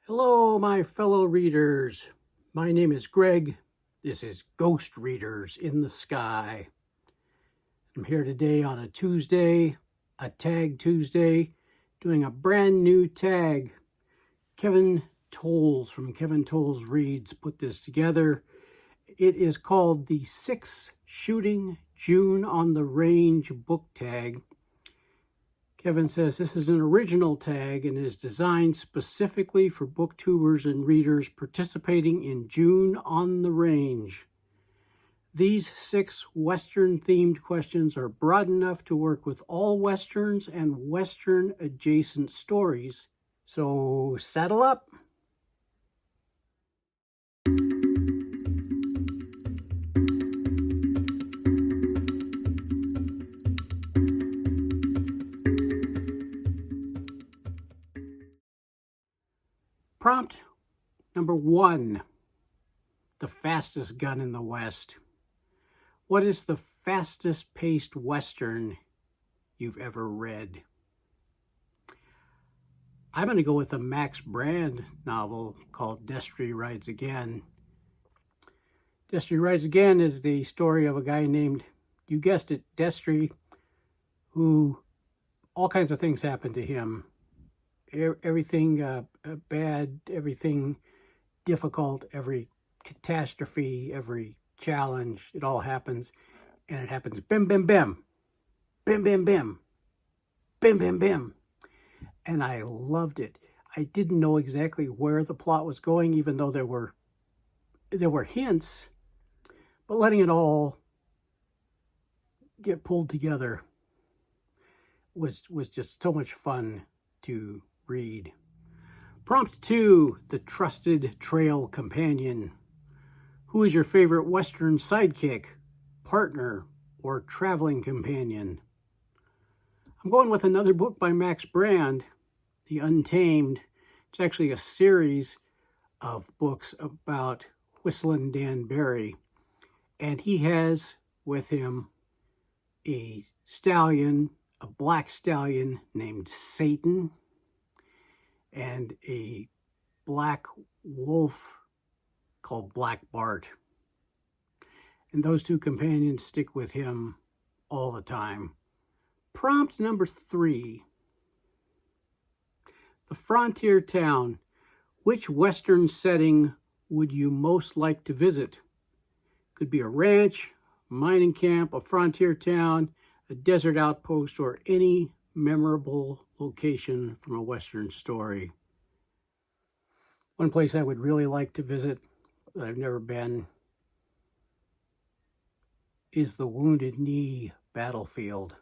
Hello, my fellow readers. My name is Greg. This is Ghost Readers in the Sky. I'm here today on a Tuesday, a Tag Tuesday, doing a brand new tag. Kevin Tolles from Kevin Tolles Reads put this together. It is called the 6 Shooting June on the Range book tag. Kevin says this is an original tag and is designed specifically for booktubers and readers participating in June on the Range. These 6 Western-themed questions are broad enough to work with all Westerns and Western-adjacent stories. So saddle up! Prompt number 1, the fastest gun in the West. What is the fastest paced Western you've ever read? I'm going to go with a Max Brand novel called Destry Rides Again. Destry Rides Again is the story of a guy named, you guessed it, Destry, who all kinds of things happen to him. Everything bad, everything difficult, every catastrophe, every challenge, it all happens. And it happens bim, bim, bim, bim, bim, bim, bim, bim, bim. And I loved it. I didn't know exactly where the plot was going, even though there were hints, but letting it all get pulled together was just so much fun to read. Prompt 2, the trusted trail companion. Who is your favorite Western sidekick, partner, or traveling companion? I'm going with another book by Max Brand, The Untamed. It's actually a series of books about Whistling Dan Barry. And he has with him a stallion, a black stallion named Satan, and a black wolf called Black Bart. And those two companions stick with him all the time. Prompt number 3. The frontier town. Which Western setting would you most like to visit? Could be a ranch, mining camp, a frontier town, a desert outpost, or any memorable location from a Western story. One place I would really like to visit that I've never been is the Wounded Knee battlefield,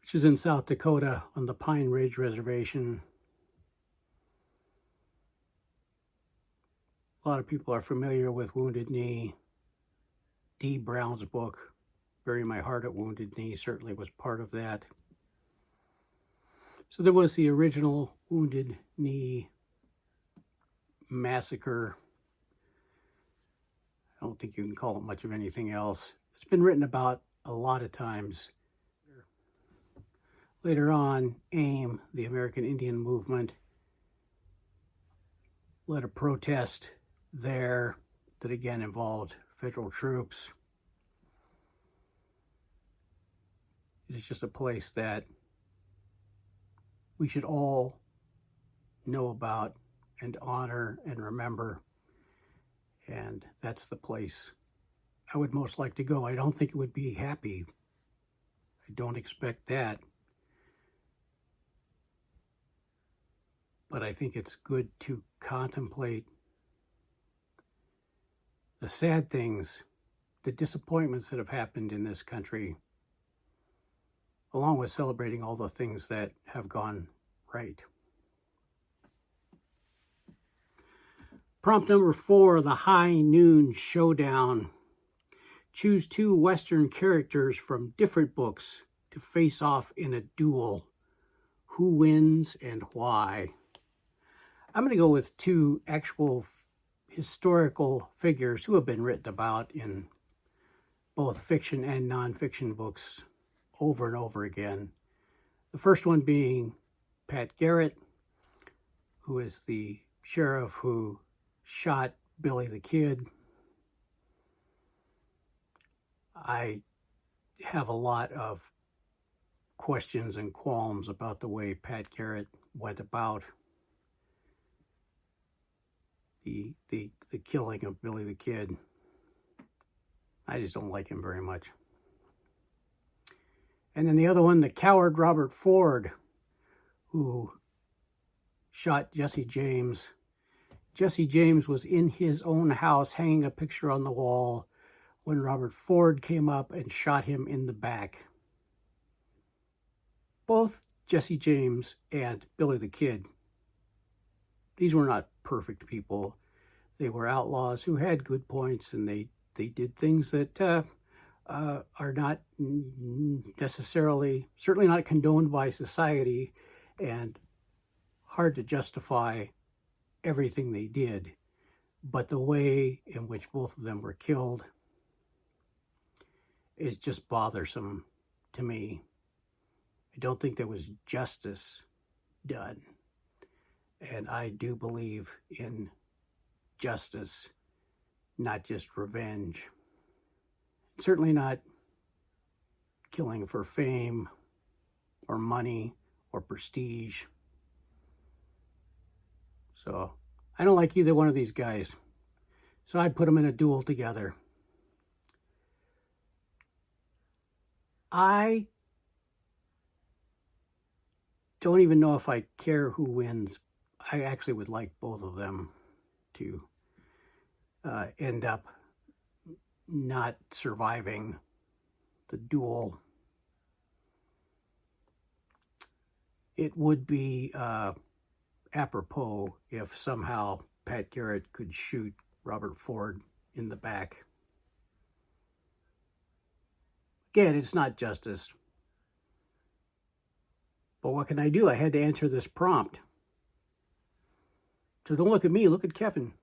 which is in South Dakota on the Pine Ridge Reservation. A lot of people are familiar with Wounded Knee. Dee Brown's book, Bury My Heart at Wounded Knee, certainly was part of that. So there was the original Wounded Knee massacre. I don't think you can call it much of anything else. It's been written about a lot of times. Later on, AIM, the American Indian Movement, led a protest there that again involved federal troops. It is just a place that we should all know about and honor and remember. And that's the place I would most like to go. I don't think it would be happy. I don't expect that. But I think it's good to contemplate the sad things, the disappointments that have happened in this country, along with celebrating all the things that have gone right. Prompt number 4, the High Noon Showdown. Choose 2 Western characters from different books to face off in a duel. Who wins and why? I'm going to go with 2 actual historical figures who have been written about in both fiction and nonfiction books over and over again. The first one being Pat Garrett, who is the sheriff who shot Billy the Kid. I have a lot of questions and qualms about the way Pat Garrett went about the killing of Billy the Kid. I just don't like him very much. And then the other one, the coward Robert Ford, who shot Jesse James. Jesse James was in his own house hanging a picture on the wall when Robert Ford came up and shot him in the back. Both Jesse James and Billy the Kid, these were not perfect people. They were outlaws who had good points, and they did things that are not necessarily, certainly not condoned by society, and hard to justify everything they did. But the way in which both of them were killed is just bothersome to me. I don't think there was justice done. And I do believe in justice, not just revenge. Certainly not killing for fame or money or prestige. So I don't like either one of these guys. So I'd put them in a duel together. I don't even know if I care who wins. I actually would like both of them to end up not surviving the duel. It would be apropos if somehow Pat Garrett could shoot Robert Ford in the back. Again, it's not justice. But what can I do? I had to answer this prompt. So don't look at me, look at Kevin.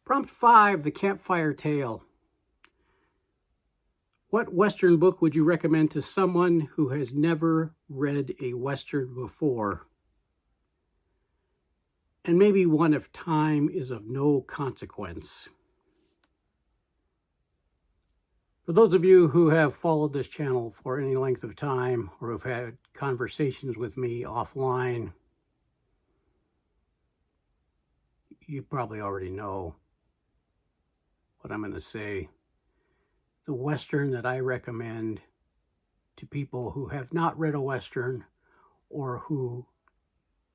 Prompt 5, the Campfire Tale. What Western book would you recommend to someone who has never read a Western before? And maybe one if time is of no consequence. For those of you who have followed this channel for any length of time or have had conversations with me offline, you probably already know what I'm going to say. The Western that I recommend to people who have not read a Western or who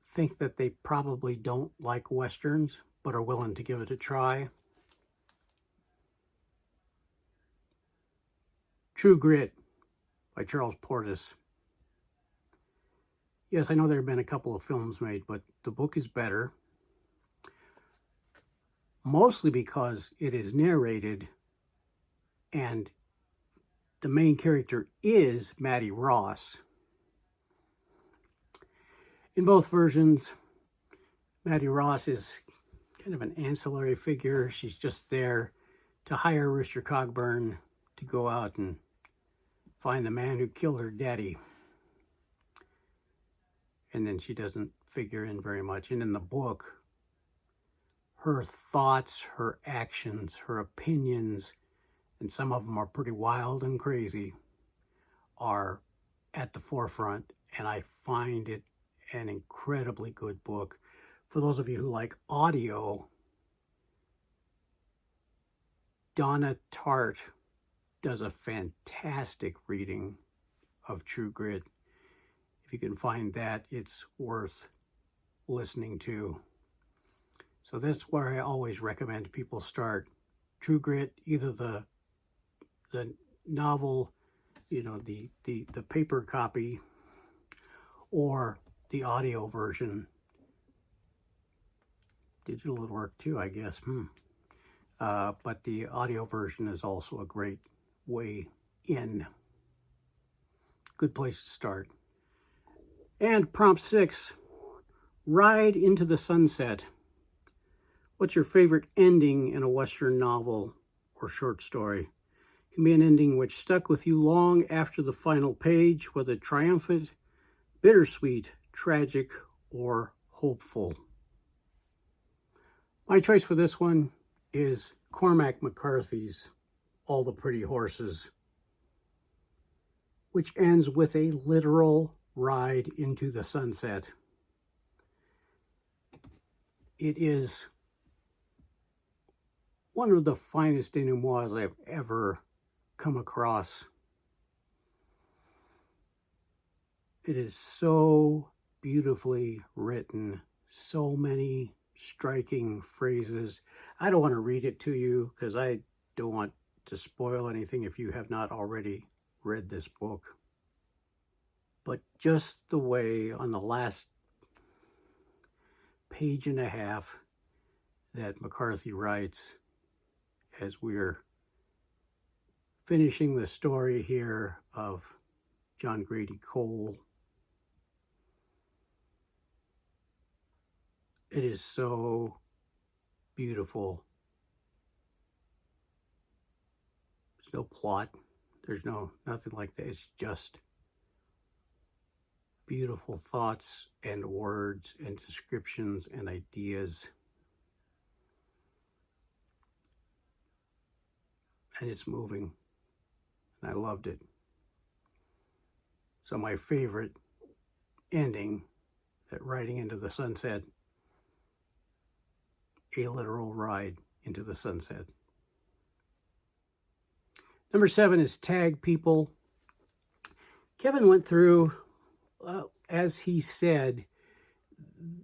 think that they probably don't like Westerns but are willing to give it a try. True Grit by Charles Portis. Yes, I know there have been a couple of films made, but the book is better. Mostly because it is narrated and the main character is Maddie Ross. In both versions, Maddie Ross is kind of an ancillary figure. She's just there to hire Rooster Cogburn to go out and find the man who killed her daddy. And then she doesn't figure in very much. And in the book, her thoughts, her actions, her opinions, and some of them are pretty wild and crazy, are at the forefront. And I find it an incredibly good book. For those of you who like audio, Donna Tartt does a fantastic reading of True Grit. If you can find that, it's worth listening to. So that's where I always recommend people start. True Grit, either the novel, you know, the paper copy, or the audio version. Digital would work too, I guess. But the audio version is also a great way in. Good place to start. And prompt 6, Ride into the Sunset. What's your favorite ending in a Western novel or short story? can be an ending which stuck with you long after the final page, whether triumphant, bittersweet, tragic, or hopeful. My choice for this one is Cormac McCarthy's All the Pretty Horses, which ends with a literal ride into the sunset. It is one of the finest denouements I've ever come across. It is so beautifully written, so many striking phrases. I don't want to read it to you because I don't want to spoil anything if you have not already read this book. But just the way on the last page and a half that McCarthy writes, as we're finishing the story here of John Grady Cole, it is so beautiful. There's no plot. There's nothing like that. It's just beautiful thoughts and words and descriptions and ideas. And it's moving. And I loved it. So my favorite ending, that riding into the sunset, a literal ride into the sunset. Number 7 is Tag People. Kevin went through, as he said,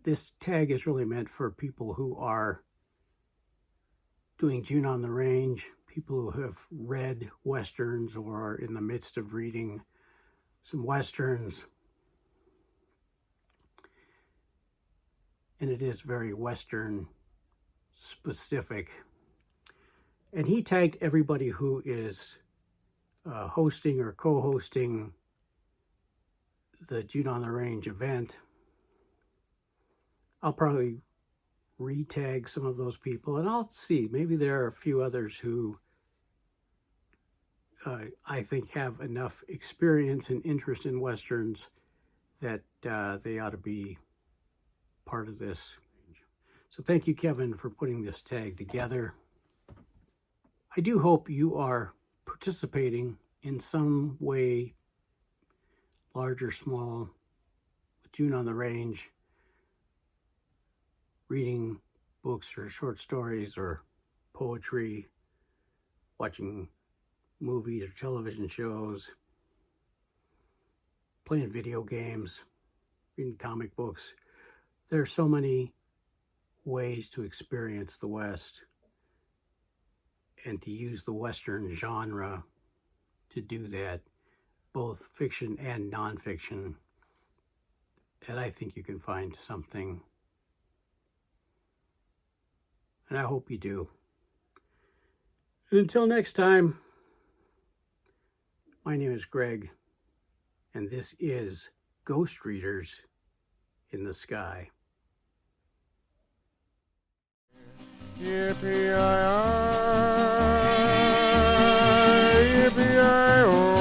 this tag is really meant for people who are doing June on the Range, people who have read Westerns or are in the midst of reading some Westerns. And it is very Western specific. And he tagged everybody who is hosting or co-hosting the June on the Range event. I'll probably re-tag some of those people, and I'll see. Maybe there are a few others who I think have enough experience and interest in Westerns that they ought to be part of this. So thank you, Kevin, for putting this tag together. I do hope you are participating in some way, large or small, with June on the Range, reading books or short stories or poetry, watching movies or television shows, playing video games, reading comic books. There are so many ways to experience the West and to use the Western genre to do that, both fiction and nonfiction. And I think you can find something. And I hope you do. And until next time, my name is Greg, and this is Ghost Readers in the Sky. Yippee-yi-yi, yippee-yi-yi.